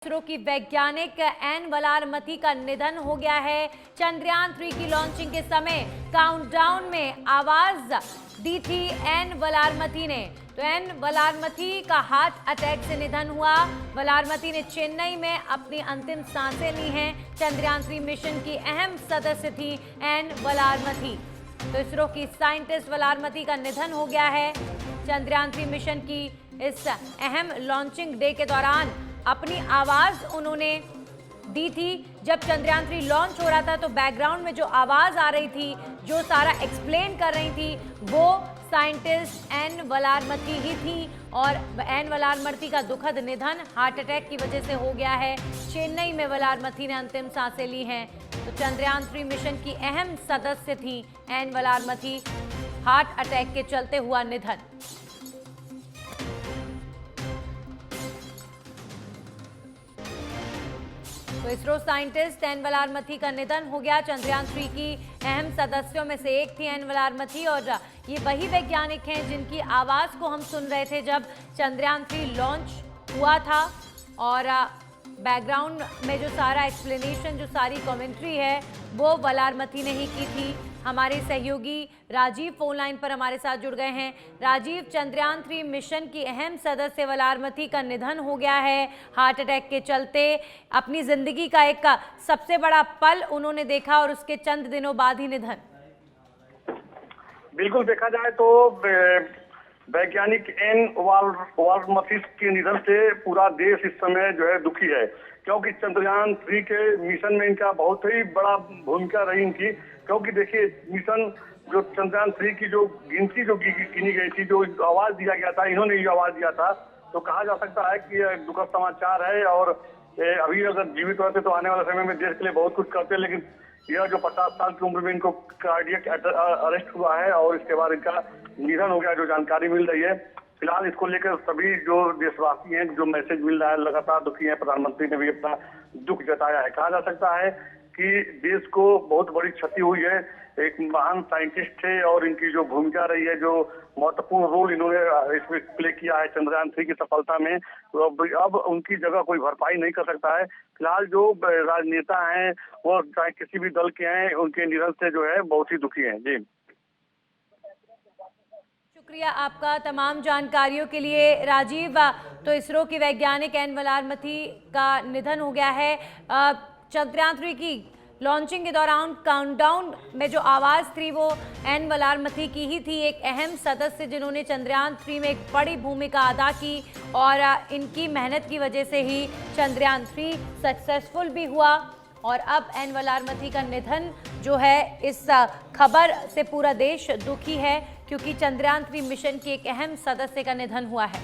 इसरो की वैज्ञानिक एन वलारमथी का निधन हो गया है। चंद्रयान 3 की लॉन्चिंग के समय काउंटडाउन में आवाज दी थी एन वलारमथी ने। तो एन वलारमथी का हार्ट अटैक से निधन हुआ। वलारमथी ने चेन्नई में अपनी अंतिम सांसें ली हैं। चंद्रयान 3 मिशन की अहम सदस्य थी एन वलारमथी। तो इसरो की साइंटिस्ट वलारमथी का निधन हो गया है। चंद्रयान 3 मिशन की इस अहम लॉन्चिंग डे के दौरान अपनी आवाज उन्होंने दी थी। जब चंद्रयान 3 लॉन्च हो रहा था तो बैकग्राउंड में जो आवाज आ रही थी, जो सारा एक्सप्लेन कर रही थी, वो साइंटिस्ट एन वलारमथी ही थी। और एन वलारमथी का दुखद निधन हार्ट अटैक की वजह से हो गया है। चेन्नई में वलारमथी ने अंतिम सांसें ली हैं। तो चंद्रयान 3 मिशन की अहम सदस्य थी एन वलारमथी। हार्ट अटैक के चलते हुआ निधन। तो इसरो साइंटिस्ट एन वलारमथी का निधन हो गया। चंद्रयान 3 की अहम सदस्यों में से एक थी एन वलारमथी और ये वही वैज्ञानिक हैं जिनकी आवाज़ को हम सुन रहे थे जब चंद्रयान 3 लॉन्च हुआ था। और बैकग्राउंड में जो सारा एक्सप्लेनेशन, जो सारी कमेंट्री है, वो वलारमथी ने ही की थी। हमारे सहयोगी राजीव फोन लाइन पर हमारे साथ जुड़ गए हैं। राजीव, चंद्रयान 3 मिशन की अहम सदस्य वलारमथी का निधन हो गया है हार्ट अटैक के चलते। अपनी जिंदगी का एक सबसे बड़ा पल उन्होंने देखा और उसके चंद दिनों बाद ही निधन। बिल्कुल, देखा जाए तो वैज्ञानिक एन वलारमथी के निधन से पूरा देश इस समय जो है दुखी है, क्योंकि चंद्रयान 3 के मिशन में इनका बहुत ही बड़ा भूमिका रही इनकी। क्योंकि देखिए, मिशन जो चंद्रयान 3 की जो गिनती जो गिनी गई थी, जो आवाज दिया गया था, इन्होंने ये आवाज दिया था। तो कहा जा सकता है कि यह दुखद समाचार है। और अभी अगर जीवित होते तो आने वाले समय में देश के लिए बहुत कुछ करते, लेकिन यह जो 50 साल की उम्र में इनको कार्डियक अरेस्ट हुआ है और इसके बाद इनका निधन हो गया, जो जानकारी मिल रही है। फिलहाल इसको लेकर सभी जो देशवासी हैं, जो मैसेज मिल रहा है, लगातार दुखी है। प्रधानमंत्री ने भी अपना दुख जताया है। कहा जा सकता है कि देश को बहुत बड़ी क्षति हुई है। एक महान साइंटिस्ट थे और इनकी जो भूमिका रही है, जो महत्वपूर्ण रोल इन्होंने इसमें प्ले किया है चंद्रयान 3 की सफलता में, तो अब उनकी जगह कोई भरपाई नहीं कर सकता है। फिलहाल जो राजनेता हैं, वो चाहे किसी भी दल के हैं, उनके निधन से जो है बहुत ही दुखी हैं। जी, शुक्रिया आपका तमाम जानकारियों के लिए राजीव। तो इसरो की वैज्ञानिक एन वलारमथी का निधन हो गया है। चंद्रयान 3 की लॉन्चिंग के दौरान काउंटडाउन में जो आवाज़ थी वो एन वलारमथी की ही थी, एक अहम सदस्य जिन्होंने चंद्रयान 3 में एक बड़ी भूमिका अदा की। और इनकी मेहनत की वजह से ही चंद्रयान 3 सक्सेसफुल भी हुआ। और अब एन वलारमथी का निधन जो है, इस खबर से पूरा देश दुखी है, क्योंकि चंद्रयान 3 मिशन की एक अहम सदस्य का निधन हुआ है।